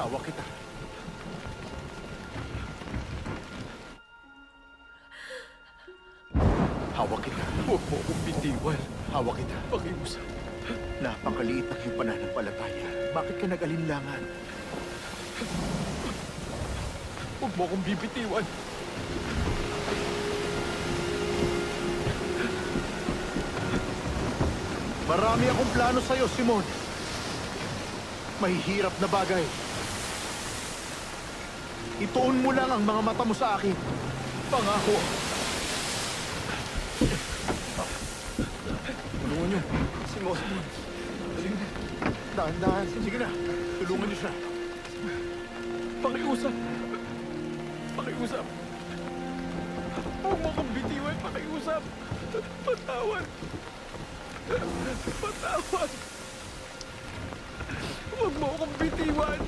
Hawak kita. Hawak kita. Huwag mo akong bitiwan. Hawak kita. Pakiusap. Napakaliit ng iyong pananampalataya. Bakit ka nag-alinlangan? Huwag mo akong bibitiwan. Marami akong plano sa'yo, Simon. Mahihirap na bagay. Ituon mo lang ang mga mata mo sa akin. Pangako. Tulungan niyo. Simon. Dahan-dahan. Sige na. Tulungan niyo siya. Pakiusap. Pakiusap. Huwag mo akong bitiwan. Pakiusap. Patawad. Patawad. Huwag mo akong bitiwan.